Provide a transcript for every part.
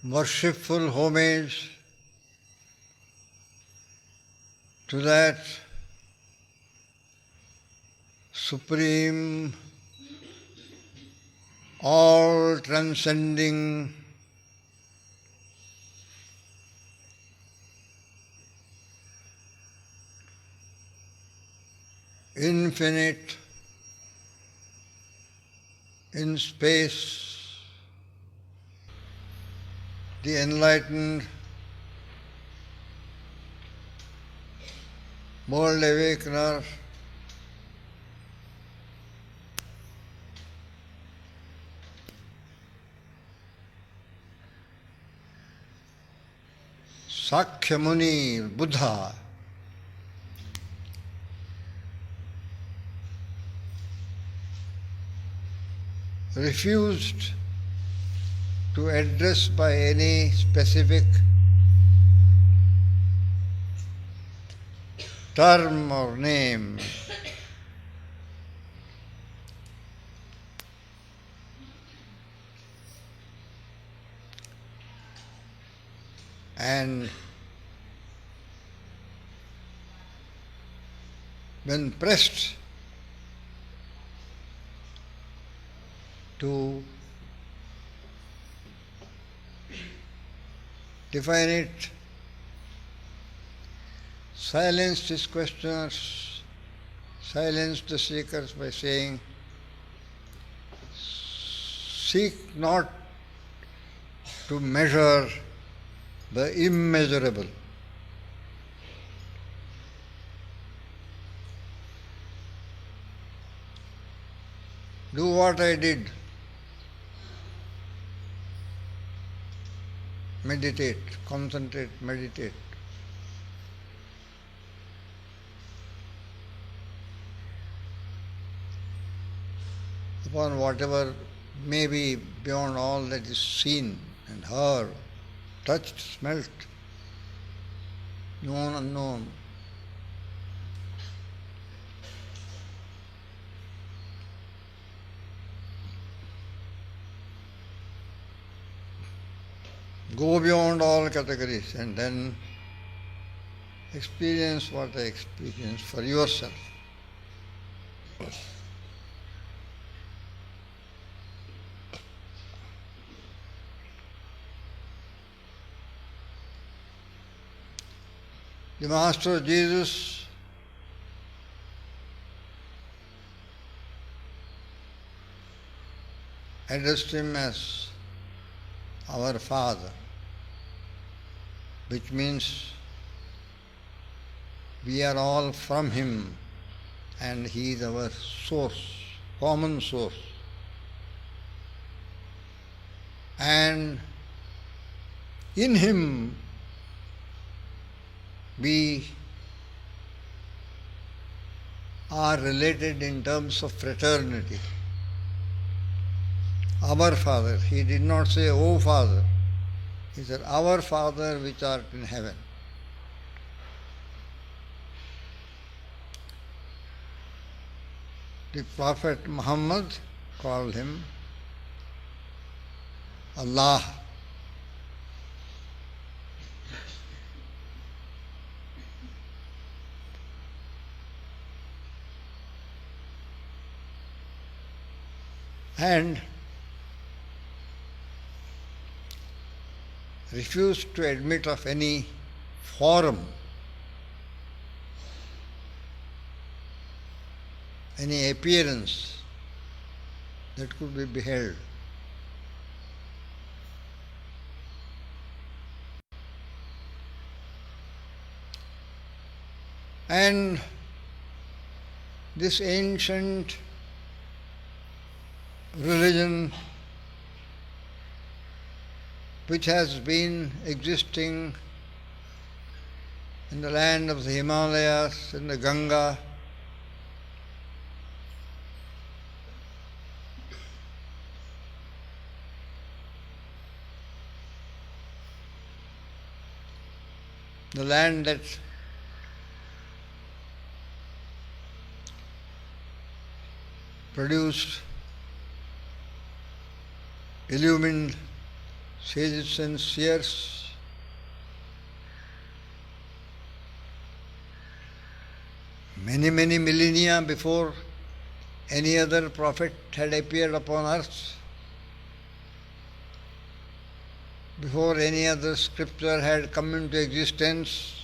worshipful homage to that supreme, all-transcending, infinite in space, the enlightened world awakener, Sakya Muni, Buddha, refused to address by any specific term or name. And when pressed to define it, silenced his questioners, silenced the seekers by saying, seek not to measure the immeasurable. Do what I did. Meditate, concentrate, meditate. Upon whatever may be beyond all that is seen and heard, touched, smelt, known, unknown. Go beyond all categories and then experience what I experience for yourself. The Master Jesus addressed him as our Father, which means we are all from Him and He is our source, common source. And in Him we are related in terms of fraternity. Our Father, He did not say, O Father. He said, Our Father which art in heaven. The Prophet Muhammad called Him Allah. And refused to admit of any form, any appearance that could be beheld. And this ancient religion which has been existing in the land of the Himalayas, in the Ganga, the land that produced illumined sages and seers, many, many millennia before any other prophet had appeared upon earth, before any other scripture had come into existence,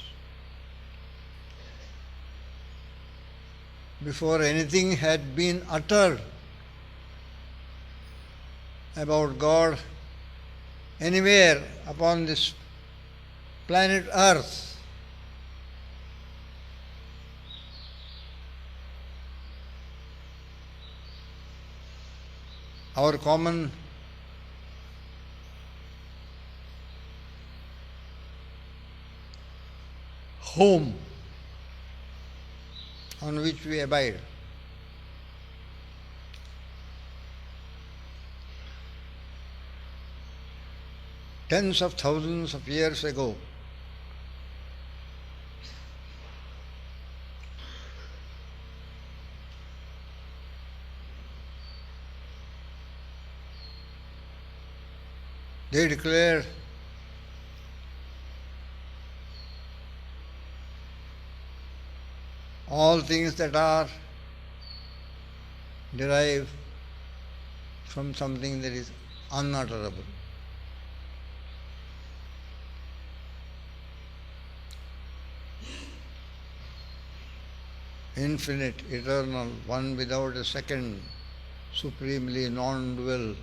before anything had been uttered about God anywhere upon this planet Earth. Our common home on which we abide. Tens of thousands of years ago, they declared all things that are derived from something that is unutterable. Infinite, eternal, one without a second, supremely non-dual.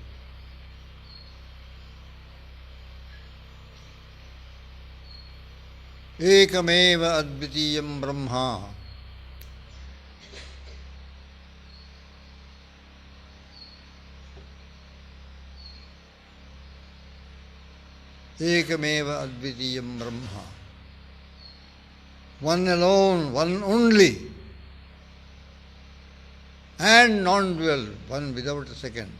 Ekameva advitiyam brahma. Ekameva advitiyam brahma. One alone, one only, and non-dual, one without a second,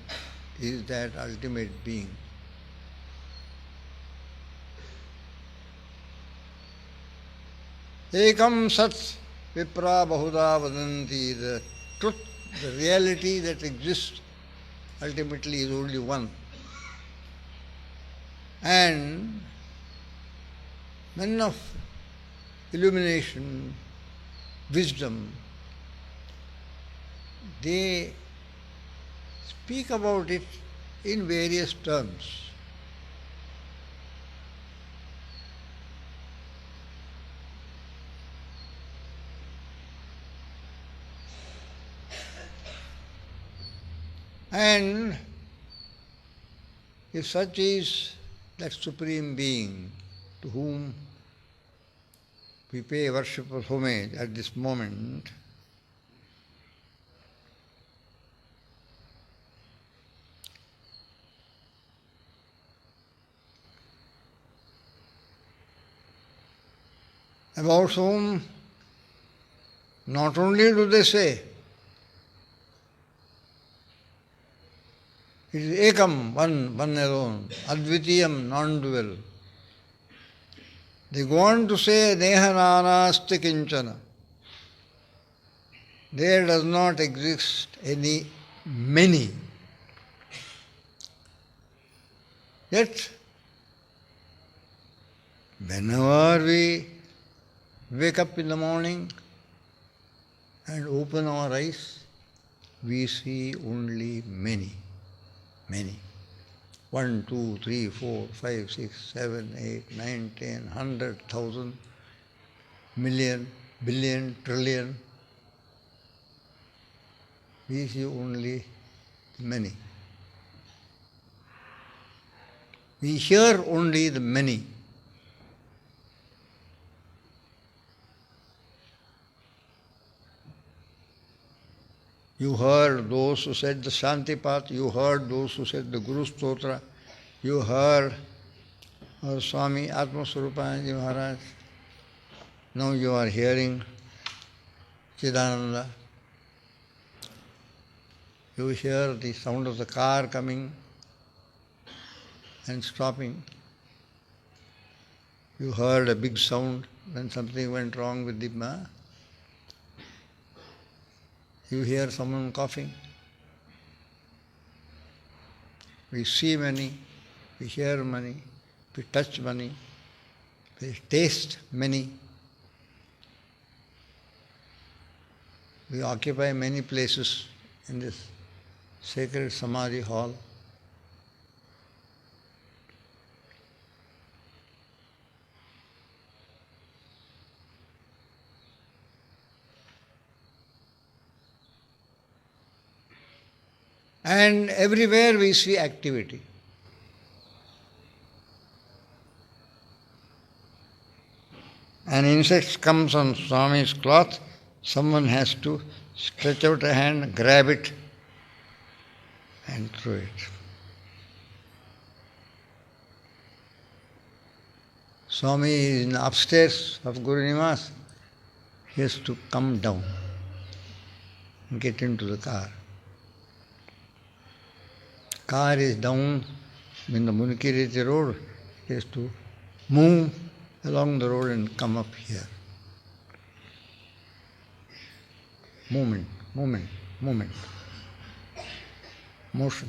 is that ultimate being. Ekam sat vipra bahuda vadanti. The truth, the reality that exists ultimately is only one. And men of illumination, wisdom, they speak about it in various terms. And if such is that Supreme Being to whom we pay worshipful homage at this moment, about whom not only do they say it is ekam, one alone, advitiyam, non-dual. They go on to say neha nanasti kinchana. There does not exist any many. Yet, whenever we wake up in the morning and open our eyes, we see only many. Many. 1, 2, 3, 4, 5, 6, 7, 8, 9, 10, 100,000, million, billion, trillion. We see only many. We hear only the many. You heard those who said the Shantipat, you heard those who said the Guru Stotra, you heard our Swami Atmaswarupanandaji Maharaj. Now you are hearing Chidananda. You hear the sound of the car coming and stopping. You heard a big sound when something went wrong with the You hear someone coughing. We see many, we hear many, we touch many, we taste many, we occupy many places in this sacred Samadhi hall. And everywhere we see activity. An insect comes on Swami's cloth, someone has to stretch out a hand, grab it, and throw it. Swami is in upstairs of Guru Niwas. He has to come down and get into the car. Car is down in the Munikiriti road. He has to move along the road and come up here. Movement, movement, movement. Motion.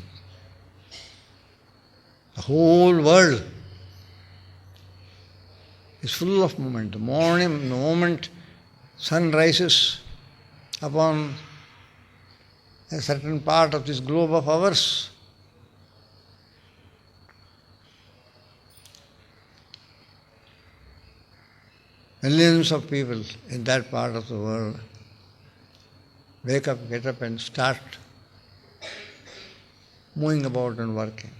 The whole world is full of movement. The moment sun rises upon a certain part of this globe of ours, millions of people in that part of the world wake up, get up and start moving about and working.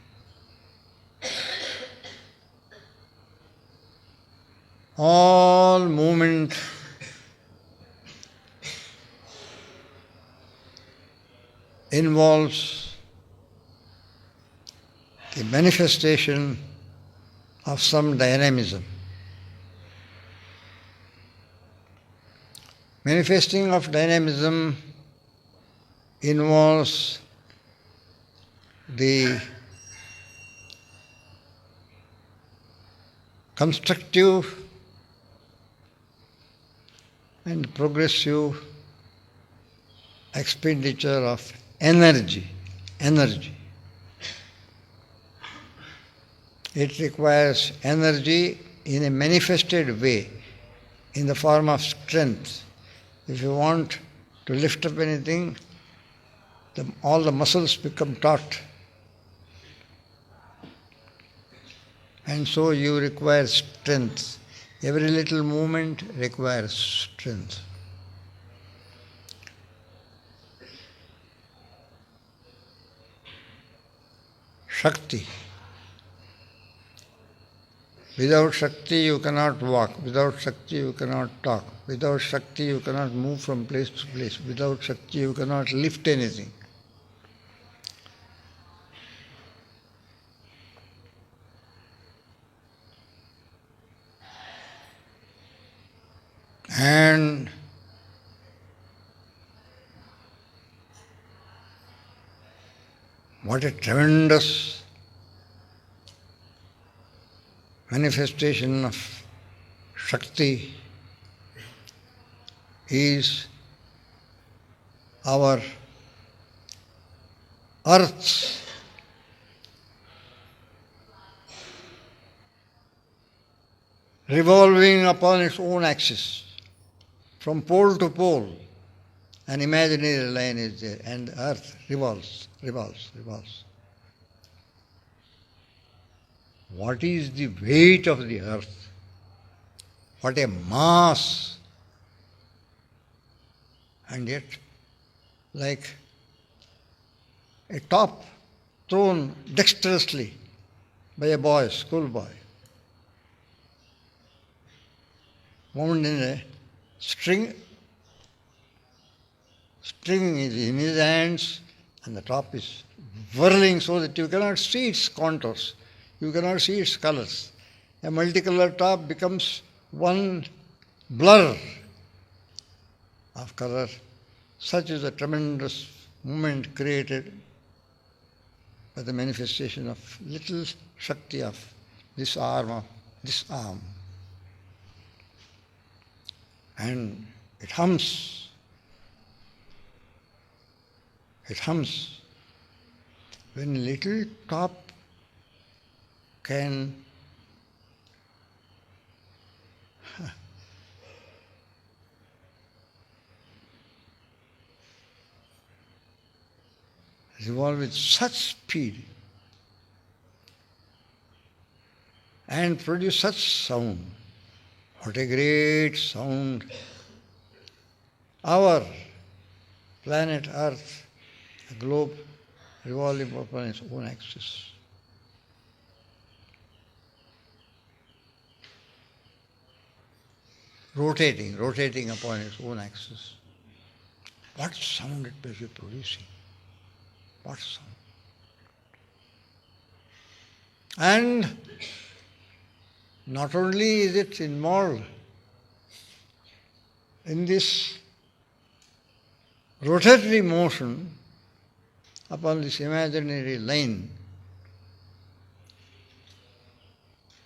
All movement involves the manifestation of some dynamism. Manifesting of dynamism involves the constructive and progressive expenditure of energy. It requires energy in a manifested way, in the form of strength. If you want to lift up anything, all the muscles become taut. And so you require strength. Every little movement requires strength. Shakti. Without Shakti you cannot walk. Without Shakti you cannot talk. Without Shakti you cannot move from place to place. Without Shakti you cannot lift anything. And what a tremendous manifestation of Shakti is our earth revolving upon its own axis. From pole to pole, an imaginary line is there, and the earth revolves. What is the weight of the earth? What a mass! And yet, like a top thrown dexterously by a boy, schoolboy, wound in a string is in his hands, and the top is whirling so that you cannot see its contours, you cannot see its colors. A multicolored top becomes one blur of color. Such is the tremendous movement created by the manifestation of little Shakti of this arm. And it hums. When little top can revolve with such speed and produce such sound. What a great sound! Our planet Earth, a globe revolving upon its own axis. Rotating upon its own axis. What sound it must be producing? What sound? And not only is it involved in this rotatory motion upon this imaginary line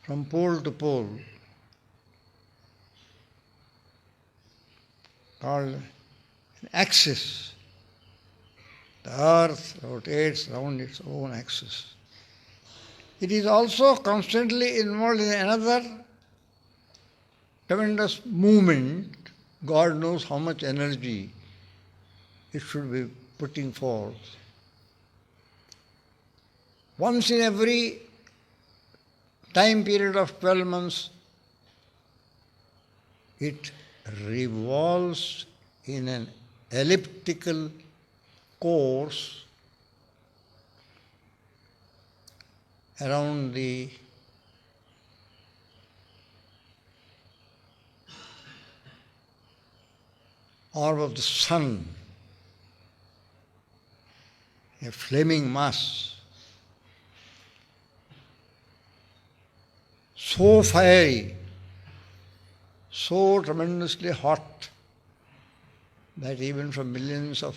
from pole to pole, called an axis. The earth rotates around its own axis. It is also constantly involved in another tremendous movement. God knows how much energy it should be putting forth. Once in every time period of 12 months, it revolves in an elliptical course around the orb of the sun, a flaming mass, so fiery, so tremendously hot, that even from millions of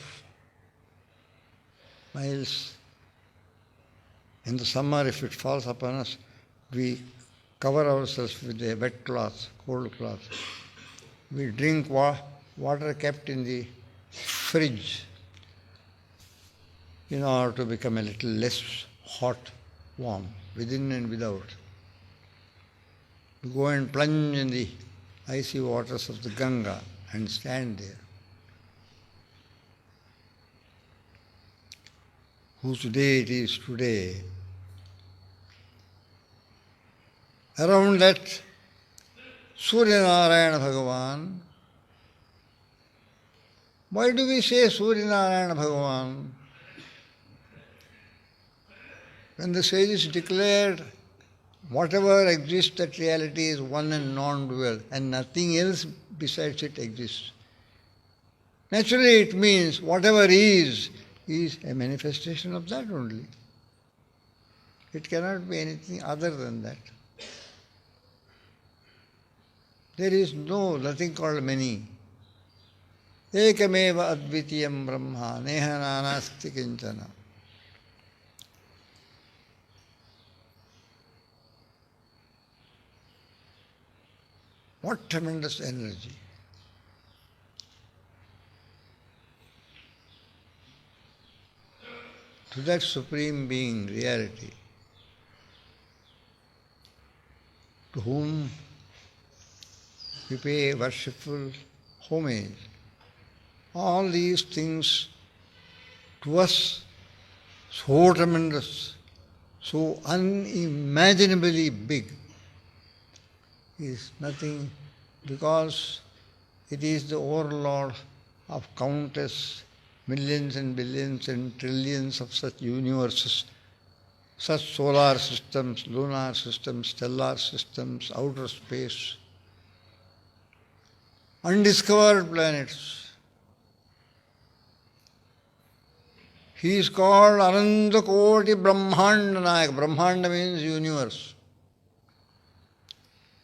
miles in the summer, if it falls upon us, we cover ourselves with a wet cloth, cold cloth. We drink water kept in the fridge in order to become a little less hot, warm, within and without. We go and plunge in the icy waters of the Ganga and stand there. Whose day it is today. Around that Surya Narayana Bhagavan. Why do we say Surya Narayana Bhagavan? When the sages declared whatever exists, that reality is one and non-dual, and nothing else besides it exists. Naturally, it means whatever is a manifestation of that only. It cannot be anything other than that. There is nothing called many. Ekameva advitiyam brahma neha nanasti kinchana. What tremendous energy. To that Supreme Being, reality, to whom we pay worshipful homage. All these things to us so tremendous, so unimaginably big, is nothing, because it is the overlord of countless millions and billions and trillions of such universes, such solar systems, lunar systems, stellar systems, outer space, undiscovered planets. He is called Ananta Koti Brahmanda Nayak. Brahmanda means universe.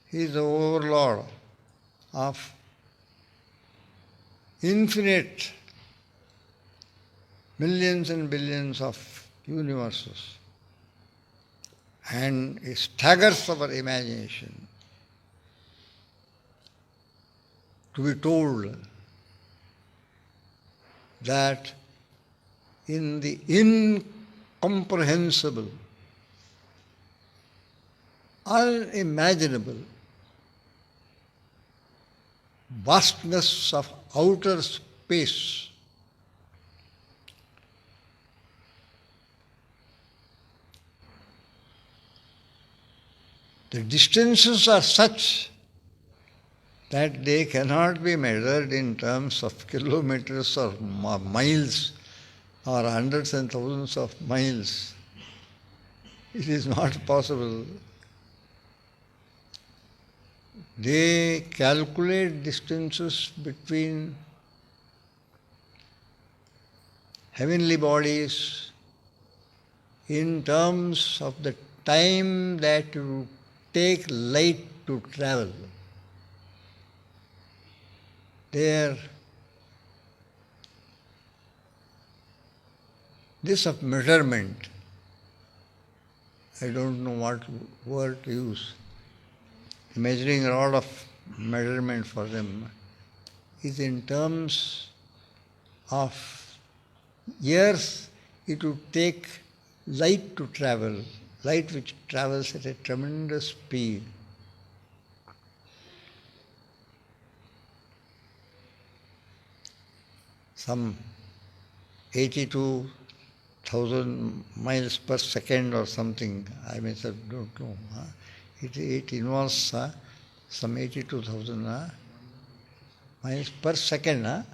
He is the overlord of infinite millions and billions of universes. And it staggers our imagination to be told that in the incomprehensible, unimaginable vastness of outer space. The distances are such that they cannot be measured in terms of kilometers or miles or hundreds and thousands of miles. It is not possible. They calculate distances between heavenly bodies in terms of the time that you take light to travel. This of measurement, I don't know what word to use. The measuring rod of measurement for them is in terms of years it would take light to travel, light which travels at a tremendous speed. Some 82,000 miles per second or something, I myself don't know. It involves some 82,000 miles per second.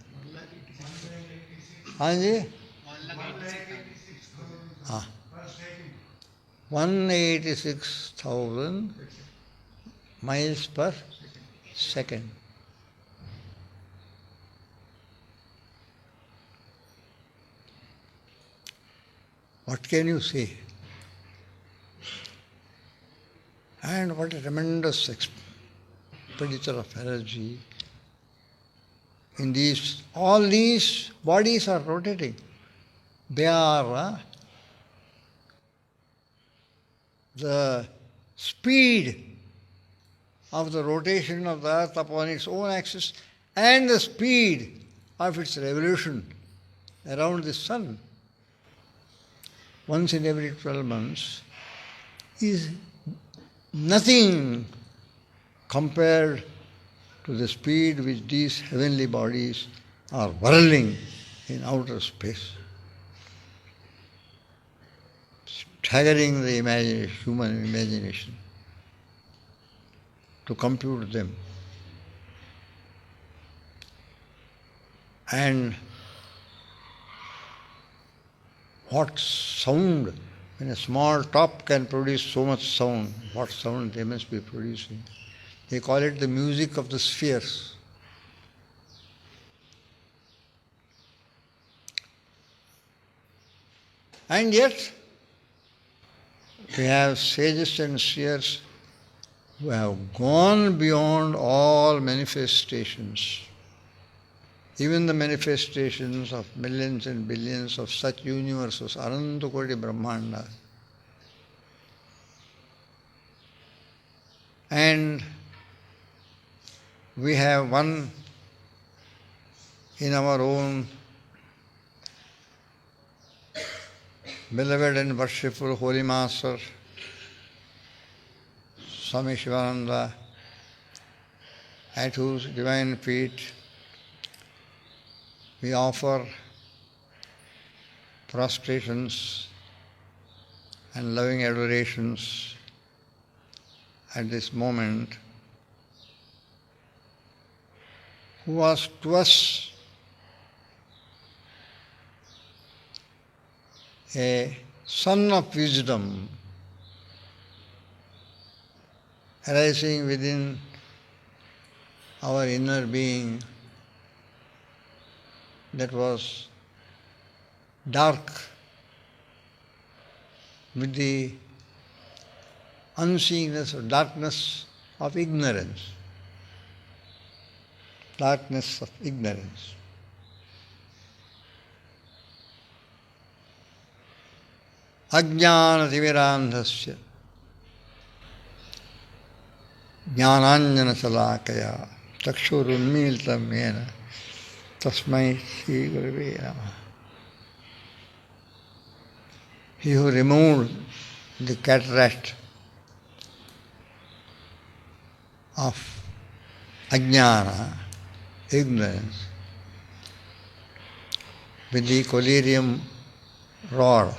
186,000 miles per second. What can you say? And what a tremendous expenditure of energy. All these bodies are rotating. They are the speed of the rotation of the earth upon its own axis and the speed of its revolution around the sun once in every 12 months is nothing compared to the speed which these heavenly bodies are whirling in outer space, staggering the human imagination to compute them. And what sound, when a small top can produce so much sound, what sound they must be producing. They call it the music of the spheres. And yet, we have sages and seers who have gone beyond all manifestations, even the manifestations of millions and billions of such universes, Anantakoti Brahmanda. And we have one in our own beloved and worshipful Holy Master, Swami Chidananda, at whose divine feet we offer prostrations and loving adorations at this moment, who was to us a sun of wisdom arising within our inner being that was dark with the unseeingness or darkness of ignorance. Darkness of ignorance. Ajnana-timirandhasya jnananjana-salakaya chakshurunmilitam yena tasmai Sri Gurave Namaha. He who removed the cataract of ajnana, ignorance, with the collyrium rod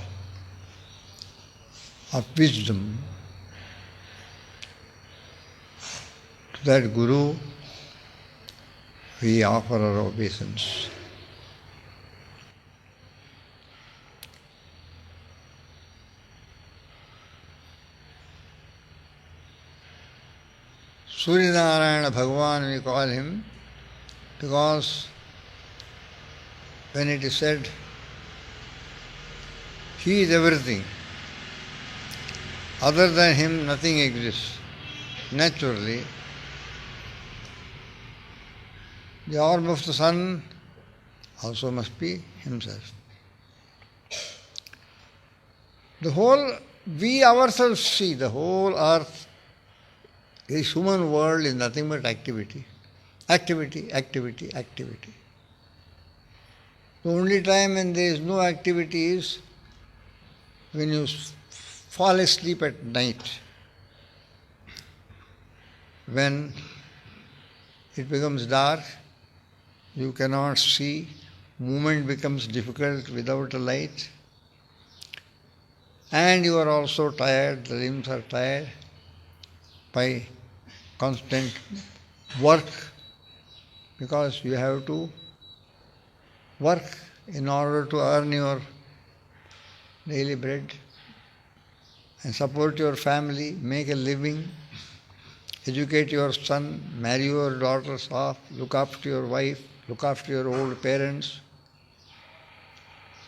of wisdom, to that Guru we offer our obeisance. Suryanarayana Bhagavan, we call him because when it is said, he is everything, other than him nothing exists, naturally, the orb of the sun also must be himself. The whole, we ourselves see the whole earth, this human world is nothing but activity. Activity, activity, activity. The only time when there is no activity is when you fall asleep at night. When it becomes dark, you cannot see, movement becomes difficult without a light, and you are also tired, the limbs are tired by constant work, because you have to work in order to earn your daily bread and support your family, make a living, educate your son, marry your daughters off, look after your wife, look after your old parents.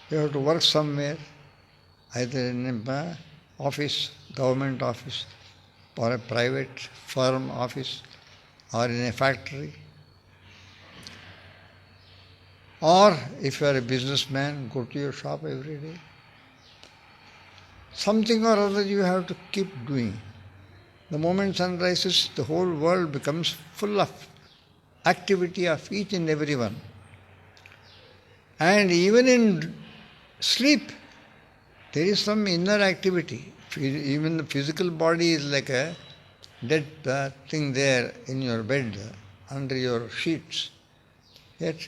You have to work somewhere, either in an office, government office, or a private firm office, or in a factory. Or if you are a businessman, go to your shop every day. Something or other you have to keep doing. The moment sun rises, the whole world becomes full of activity of each and every one. And even in sleep, there is some inner activity. Even the physical body is like a dead thing there in your bed, under your sheets. Yet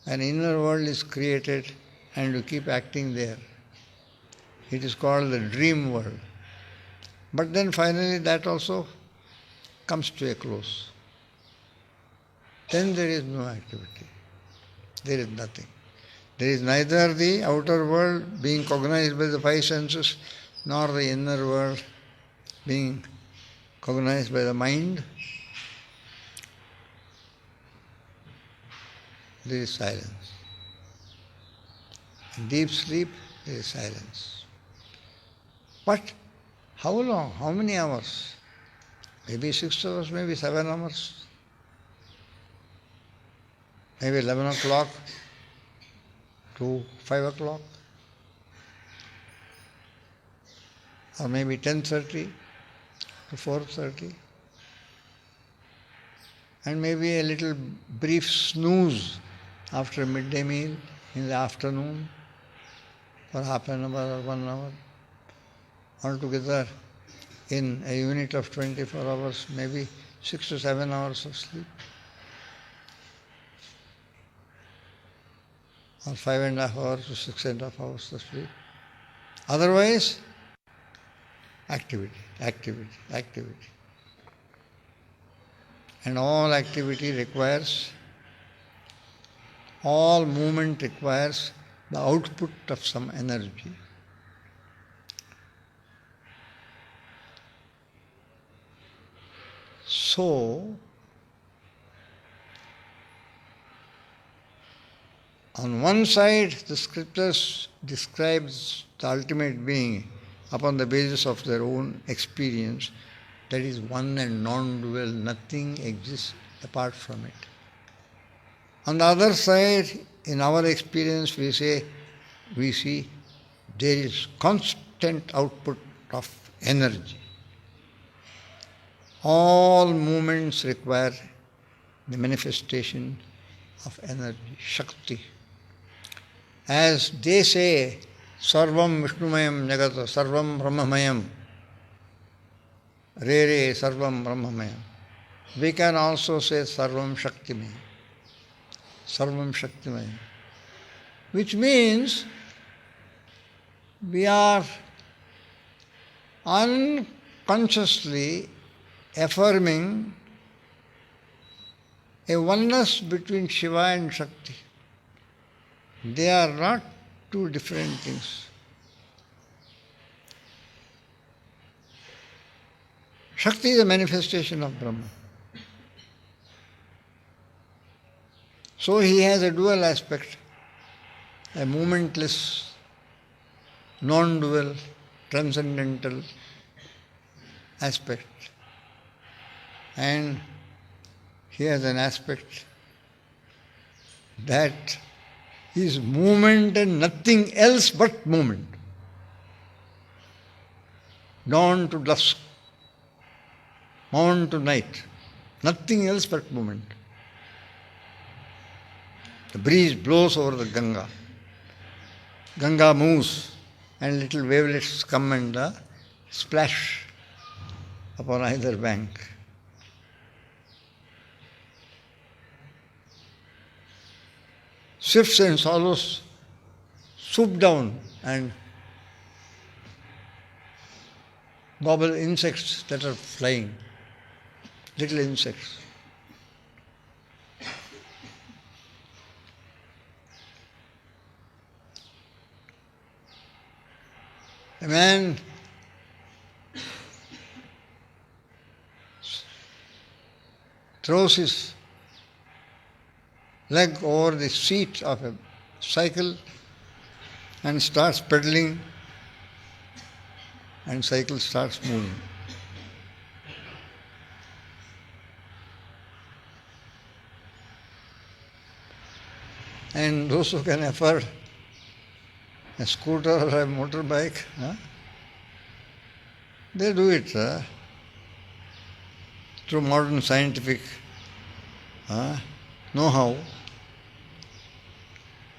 an inner world is created and you keep acting there. It is called the dream world. But then finally that also comes to a close. Then there is no activity. There is nothing. There is neither the outer world being cognized by the five senses, nor the inner world being cognized by the mind. There is silence. In deep sleep, there is silence. But how long? How many hours? Maybe 6 hours, maybe 7 hours. Maybe 11 o'clock to 5 o'clock. Or maybe 10:30 to 4:30. And maybe a little brief snooze after midday meal in the afternoon for half an hour or 1 hour. Altogether, in a unit of 24 hours, maybe 6 to 7 hours of sleep. Or 5.5 hours to 6.5 hours of sleep. Otherwise, activity, activity, activity. And all activity requires, all movement requires the output of some energy. So, on one side, the scriptures describes the ultimate being upon the basis of their own experience, that is one and non-dual, nothing exists apart from it. On the other side, in our experience, we see there is constant output of energy. All movements require the manifestation of energy, Shakti. As they say, Sarvam Vishnumayam Jagata, Sarvam Brahmamayam, Re Sarvam Brahmamayam. We can also say Sarvam Shaktimay. Sarvam Shaktimay. Which means we are unconsciously affirming a oneness between Shiva and Shakti. They are not two different things. Shakti is a manifestation of Brahman. So he has a dual aspect, a momentless, non-dual, transcendental aspect. And he has an aspect that is movement and nothing else but movement. Dawn to dusk, morn to night, nothing else but movement. The breeze blows over the Ganga. Ganga moves and little wavelets come and splash upon either bank. Swifts and swallows swoop down and gobble insects that are flying, little insects. A man throws his leg over the seat of a cycle and starts pedaling, and cycle starts moving. And those who can afford a scooter or a motorbike, they do it through modern scientific know-how,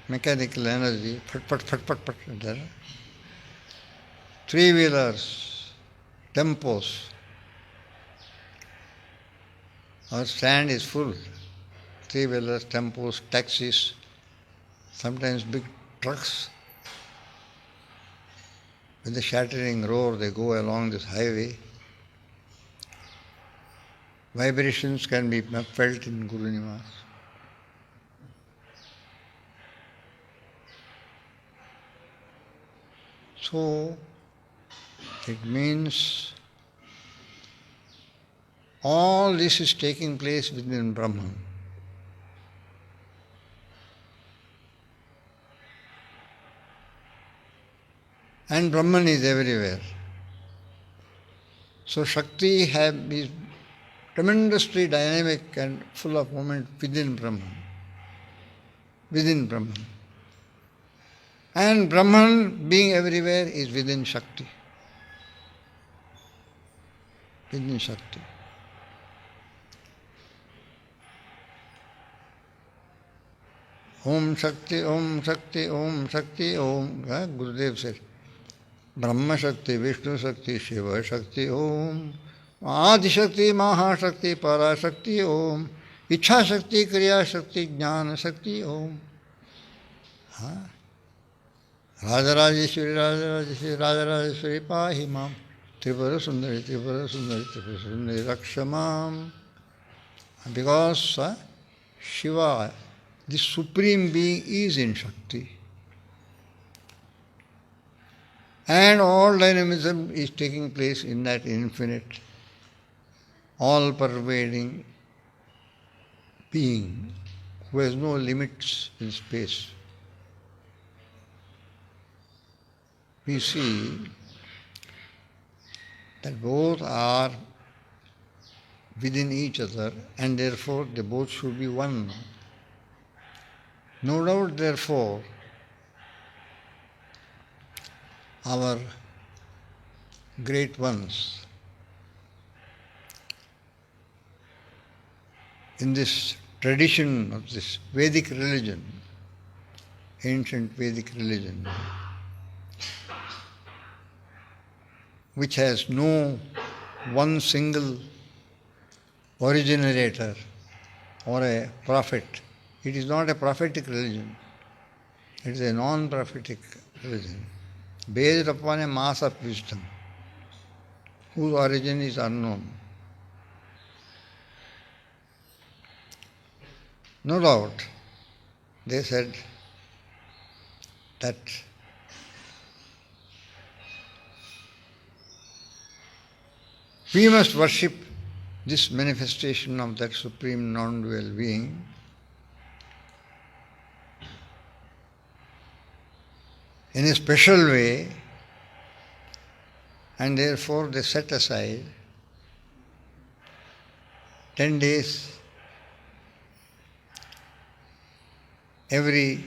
mechanical energy, phat. Three-wheelers, tempos. Our stand is full. Three-wheelers, tempos, taxis, sometimes big trucks. With a shattering roar, they go along this highway. Vibrations can be felt in Guru Niwas. So, it means all this is taking place within Brahman. And Brahman is everywhere. So Shakti is tremendously dynamic and full of movement within Brahman. Within Brahman. And Brahman being everywhere is within Shakti. Within Shakti. Om Shakti, Om Shakti, Om Shakti, Om. Gurudev said. Brahma Shakti, Vishnu Shakti, Shiva Shakti, Om. Adi Shakti, Maha Shakti, Para Shakti, Om. Ichha Shakti, Kriya Shakti, Jnana Shakti, Om. Rajarajeshwari, Pahi Mam. Tripura Sundari, Tripura Sundari, Tripura Sundari, Rakshamam. Because Shiva, the Supreme Being, is in Shakti. And all dynamism is taking place in that infinite, all-pervading being who has no limits in space. We see that both are within each other and therefore they both should be one. No doubt, therefore, our great ones in this tradition of this Vedic religion, ancient Vedic religion, which has no one single originator or a prophet. It is not a prophetic religion. It is a non-prophetic religion based upon a mass of wisdom whose origin is unknown. No doubt, they said that we must worship this manifestation of that supreme non-dual being in a special way, and therefore they set aside 10 days every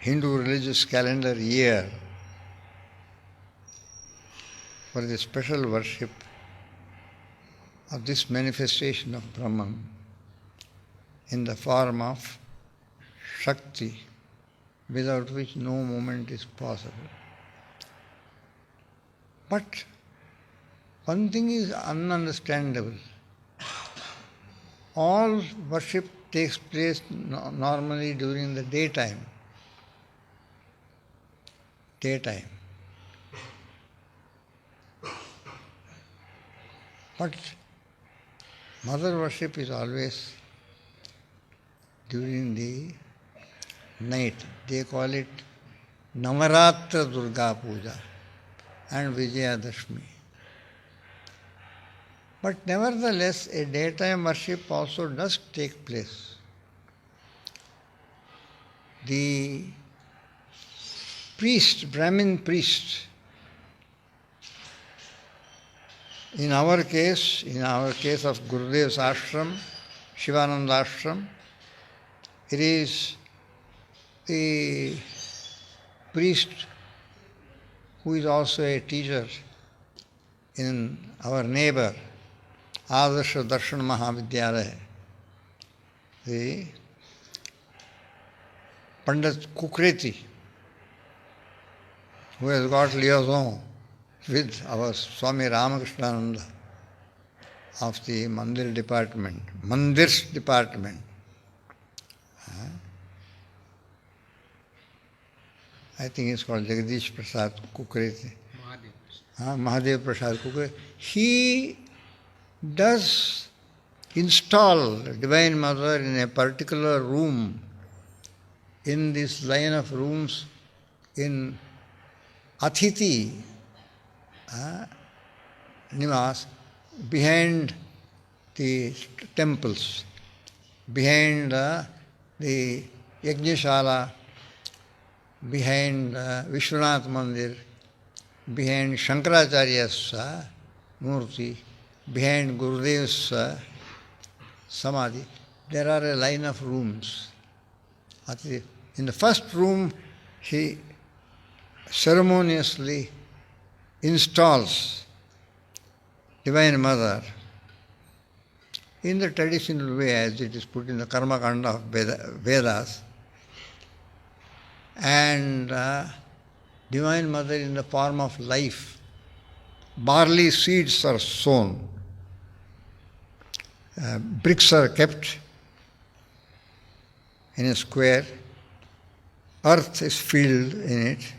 Hindu religious calendar year for the special worship of this manifestation of Brahman in the form of Shakti, without which no movement is possible. But one thing is ununderstandable. All worship takes place normally during the daytime. But mother worship is always during the night. They call it Navratri Durga Puja and Vijayadashmi. But nevertheless, a daytime worship also does take place. The priest, Brahmin priest, in our case of Gurudev's ashram, Shivananda ashram, it is the priest who is also a teacher in our neighbor, Adarsha Darshan Mahavidyalaya, the Pandit Kukreti, who has got liaison with our Swami Chidananda of the Mandirs department. I think it's called Jagadish Prasad Kukreti. Mahadev Prasad Kukreti. He does install Divine Mother in a particular room, in this line of rooms in Athithi Nivas, behind the temples, behind the Yajñashala, behind Vishwanath Mandir, behind Shankaracharya's Murti, behind Gurudev's Samadhi. There are a line of rooms. In the first room, he ceremoniously installs Divine Mother in the traditional way as it is put in the Karma Kanda of Vedas, and Divine Mother in the form of life. Barley seeds are sown, bricks are kept in a square, earth is filled in it,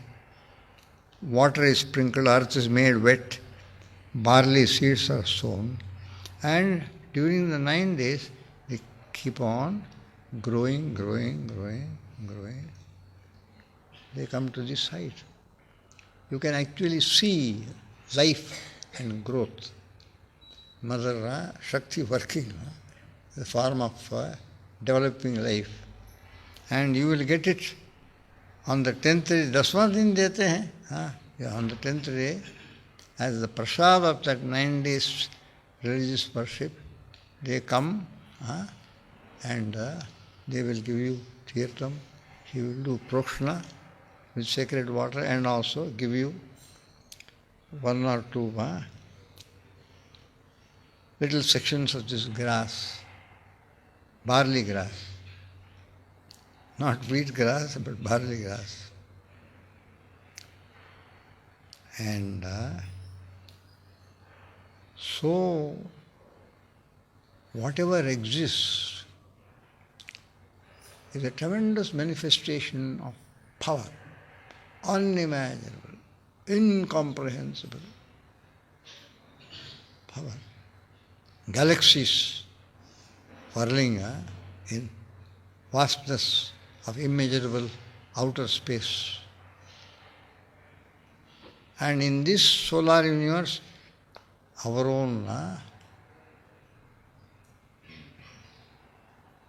water is sprinkled, earth is made wet, barley seeds are sown, and during the 9 days they keep on growing. They come to this height. You can actually see life and growth. Mother Shakti working, the form of developing life. And you will get it on the 10th day. 10वां दिन देते हैं. On the 10th day, as the prasad of that 9 days religious worship, they come and they will give you tirtham. He will do prokshana with sacred water and also give you 1 or 2 little sections of this grass, barley grass. Not wheat grass, but barley grass. And so whatever exists is a tremendous manifestation of power, unimaginable, incomprehensible power. Galaxies whirling in vastness of immeasurable outer space. And in this solar universe, our own,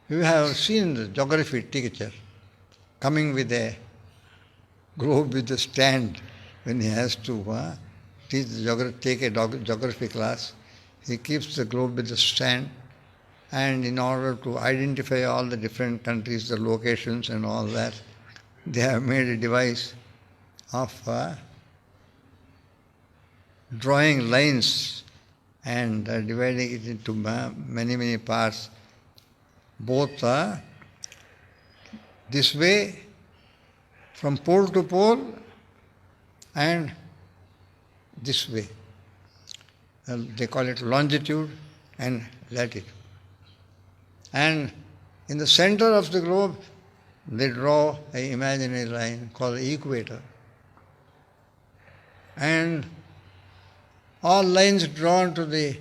you have seen the geography teacher coming with a globe with a stand when he has to take a geography class. He keeps the globe with the stand, and in order to identify all the different countries, the locations and all that, they have made a device of drawing lines and dividing it into many, many parts, both this way from pole to pole and this way. They call it longitude and latitude. And in the center of the globe, they draw an imaginary line called the equator. And all lines drawn to the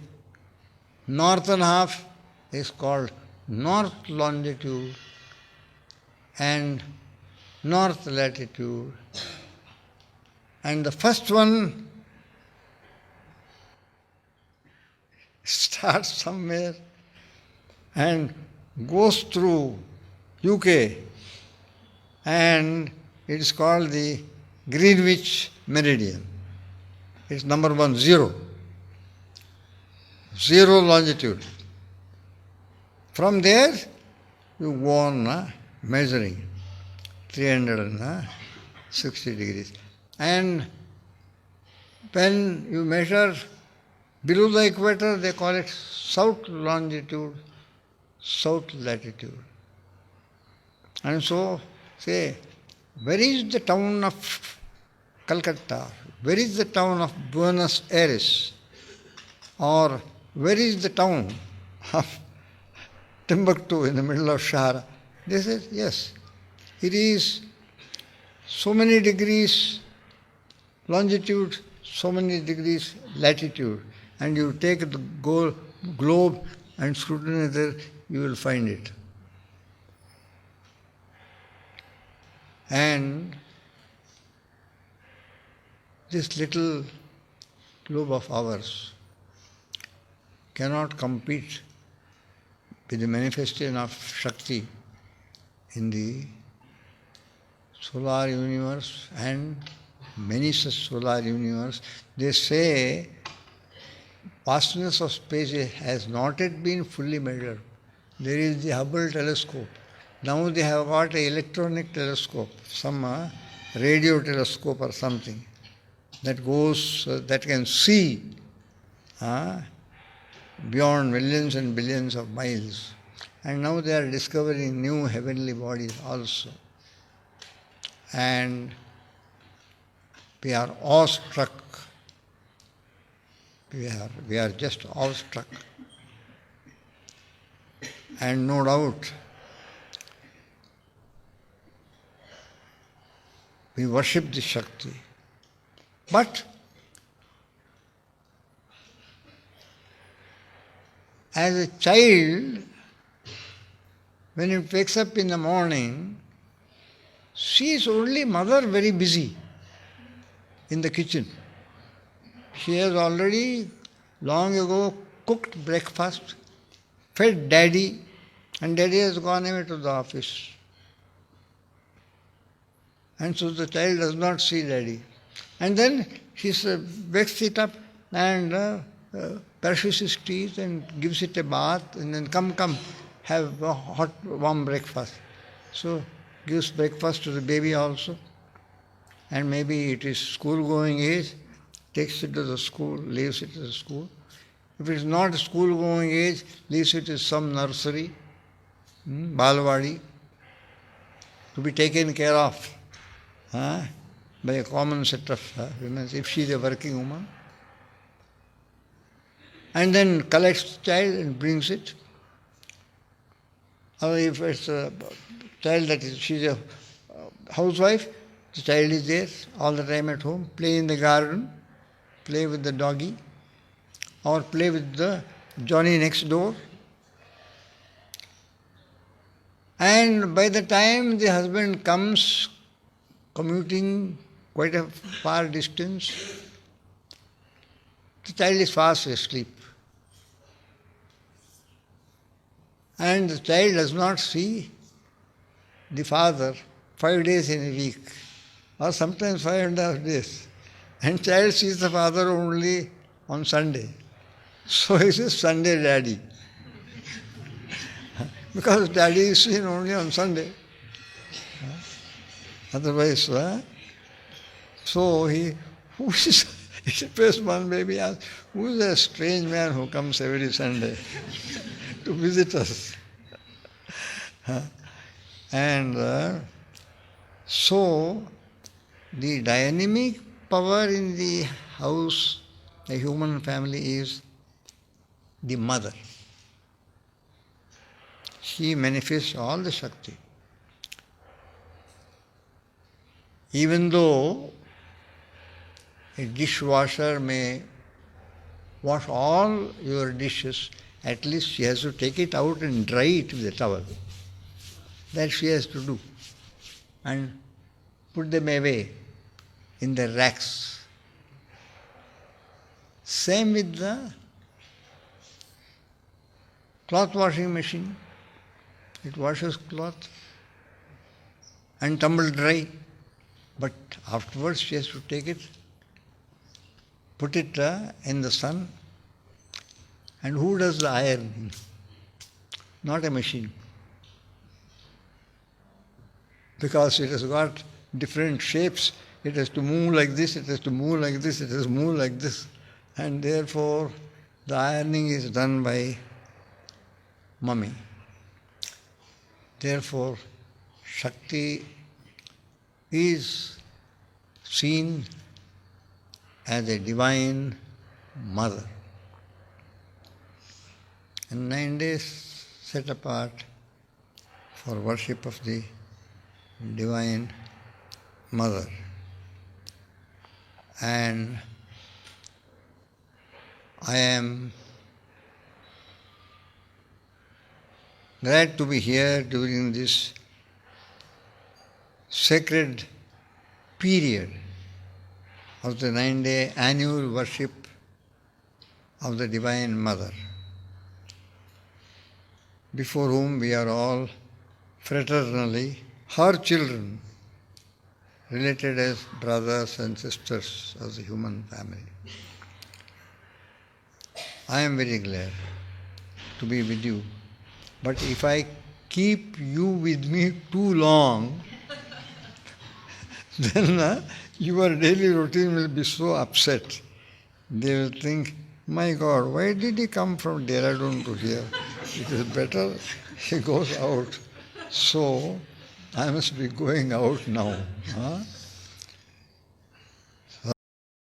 northern half is called north longitude and north latitude. And the first one starts somewhere and goes through UK, and it is called the Greenwich Meridian. It's number 1, 0. 0 longitude. From there, you go on measuring 360 degrees. And when you measure below the equator, they call it south longitude, south latitude. And so, say, where is the town of Calcutta? Where is the town of Buenos Aires? Or where is the town of Timbuktu in the middle of Sahara? They said, yes, it is so many degrees longitude, so many degrees latitude. And you take the globe and scrutinize it, you will find it. And this little globe of ours cannot compete with the manifestation of Shakti in the solar universe and many such solar universe. They say vastness of space has not yet been fully measured. There is the Hubble telescope. Now they have got an electronic telescope, some radio telescope or something that goes, that can see beyond millions and billions of miles. And now they are discovering new heavenly bodies also. And we are awestruck. We are just awestruck. And no doubt, we worship the Shakti. But as a child, when it wakes up in the morning, sees only mother very busy in the kitchen. She has already long ago cooked breakfast, fed daddy, and daddy has gone away to the office. And so the child does not see daddy. And then he wakes it up and brushes his teeth and gives it a bath, and then come, have a hot, warm breakfast. So gives breakfast to the baby also. And maybe it is school-going age, takes it to the school, leaves it to the school. If it is not school-going age, leaves it to some nursery, balwadi, to be taken care of by a common set of women, if she is a working woman. And then collects the child and brings it Or if it's a child that is, she's a housewife, the child is there all the time at home, play in the garden, play with the doggy, or play with the Johnny next door. And by the time the husband comes, commuting quite a far distance, the child is fast asleep. And the child does not see the father 5 days in a week, or sometimes 5.5 days. And child sees the father only on Sunday. So he says, Sunday daddy. Because daddy is seen only on Sunday. Otherwise, so who is, first one maybe asks, who is a strange man who comes every Sunday to visit us? And so the dynamic power in the house, the human family, is the mother. She manifests all the Shakti. Even though a dishwasher may wash all your dishes, at least she has to take it out and dry it with a towel. That she has to do. And put them away in the racks. Same with the cloth washing machine. It washes cloth and tumble dry. But afterwards she has to take it, put it in the sun. And who does the ironing? Not a machine. Because it has got different shapes. It has to move like this, it has to move like this, it has to move like this. And therefore the ironing is done by mummy. Therefore Shakti is seen as a divine mother. And 9 days set apart for worship of the divine mother. And I am glad to be here during this sacred period of the 9-day annual worship of the Divine Mother, before whom we are all fraternally her children, related as brothers and sisters of the human family. I am very glad to be with you. But if I keep you with me too long, then your daily routine will be so upset. They will think, my God, why did he come from Dehradun to here? It is better he goes out. So I must be going out now.